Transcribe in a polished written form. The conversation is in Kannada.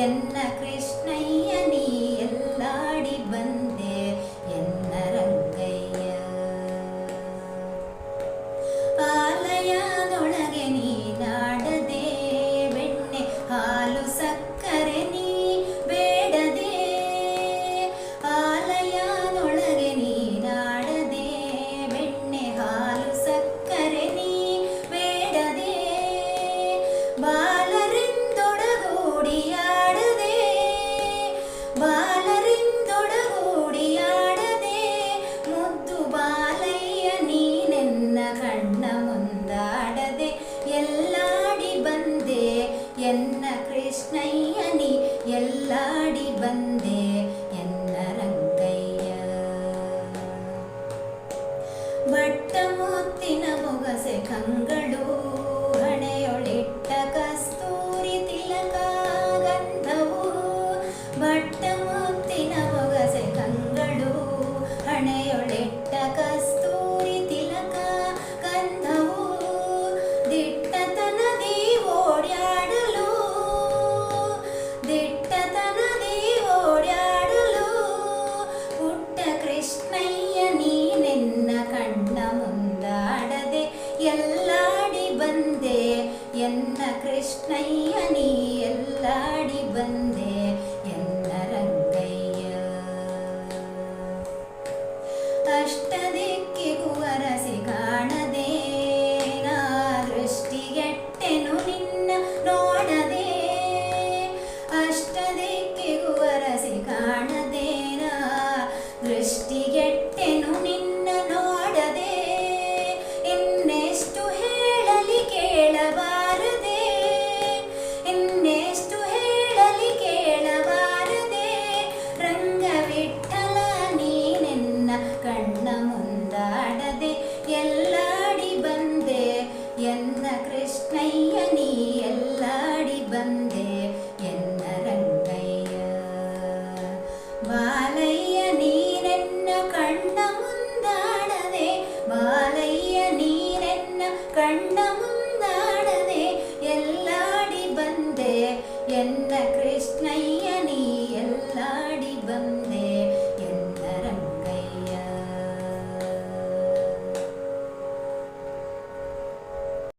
ಎನ್ನ ಕೃಷ್ಣಯ್ಯ ನೀ ಎಲ್ಲಾಡಿ ಬಂದೆ ಎನ್ನ ರಂಗಯ್ಯ. ಆಲಯದೊಳಗೆ ನೀನಾಡದೆ ಬೆಣ್ಣೆ ಹಾಲು ಸಕ್ಕರೆ ನೀ ಬೇಡದೆ. ಆಲಯದೊಳಗೆ ನೀನಾಡದೆ ಬೆಣ್ಣೆ ಹಾಲು ಸಕ್ಕರೆ ನೀ ಬೇಡದೆ. ಬಾಲರಿಂದೊಡಗೂಡಿಯಾಡದೆ ಬಾಲರಿಂದೊಡಗೂಡಿಯಾಡದೆ ಮುದ್ದು ಬಾಲಯ್ಯ ನೀನೆನ್ನ ಕಣ್ಣ ಮುಂದಾಡದೆ ಎಲ್ಲಾಡಿ ಬಂದೆ ಎನ್ನ ಕೃಷ್ಣಯ್ಯ ನೀ ಎಲ್ಲಾಡಿ ಬಂದೆ ಎನ್ನ ರಂಗಯ್ಯ. ಬಟ್ಟ ಮುತ್ತಿನ ಮೊಗಸೆ ಕಂಗಳು ಹಣೆಯೊಳಿಟ್ಟ ಕಸ್ತೂರಿ ತಿಲಕ ಗಂಧವು. ಬಟ್ಟ ಮುತ್ತಿನ ಮೊಗಸೆ ಕಂಗಳು ಹಣೆಯೊಳಿಟ್ಟ ಕಸ್ತೂರಿ ತಿಲಕ ಗಂಧವು. ದಿಟ್ಟತನದಿ ಓಡ್ಯಾಡಲು ದಿಟ್ಟತನದಿ ಓಡ್ಯಾಡಲು ಪುಟ್ಟ ಕೃಷ್ಣಯ್ಯ ನೀನೆನ್ನ ಕಣ್ಣ ಮುಂದಾಡದೆ ಎಲ್ಲಾಡಿ ಬಂದೆ ಎನ್ನ ಕೃಷ್ಣಯ್ಯ ನೀ ಎಲ್ಲಾಡಿ ಬಂದೆ ಎನ್ನ ರಂಗಯ್ಯ. ಅಷ್ಟದಿಕ್ಕಿಗೂ ಅರಸಿ ಕಾಣದೆ ನಾ ದೃಷ್ಟಿಗೆಟ್ಟೆನು ನಿನ್ನ ನೋಡದೆ. ಅಷ್ಟದಿಕ್ಕಿಗೂ ಅರಸಿ ಕಾಣದೆ ನಾ ದೃಷ್ಟಿಗೆಟ್ಟೆನು ನಿನ್ನ ನೋಡದೆ. ಇನ್ನೆಷ್ಟು ಹೇಳಲಿ ಕೇಳಬಾರದೆ ಇನ್ನೆಷ್ಟು ಹೇಳಲಿ ಕೇಳಬಾರದೆ. ರಂಗವಿಠಲ ನೀನೆನ್ನ ಕಣ್ಣ ಮುಂದಾಡದೆ ಎಲ್ಲಾಡಿ ಬಂದೆ ಎನ್ನ ಕೃಷ್ಣಯ್ಯ ನೀ ಎಲ್ಲಾಡಿ ಬಂದೆ ಎನ್ನ ರಂಗಯ್ಯ. ಬಾಲಯ್ಯ ನೀನೆನ್ನ ಕಣ್ಣ ಮುಂದಾಡದೆ ಬಾಲಯ್ಯ ನೀನೆನ್ನ ಕಣ್ಣ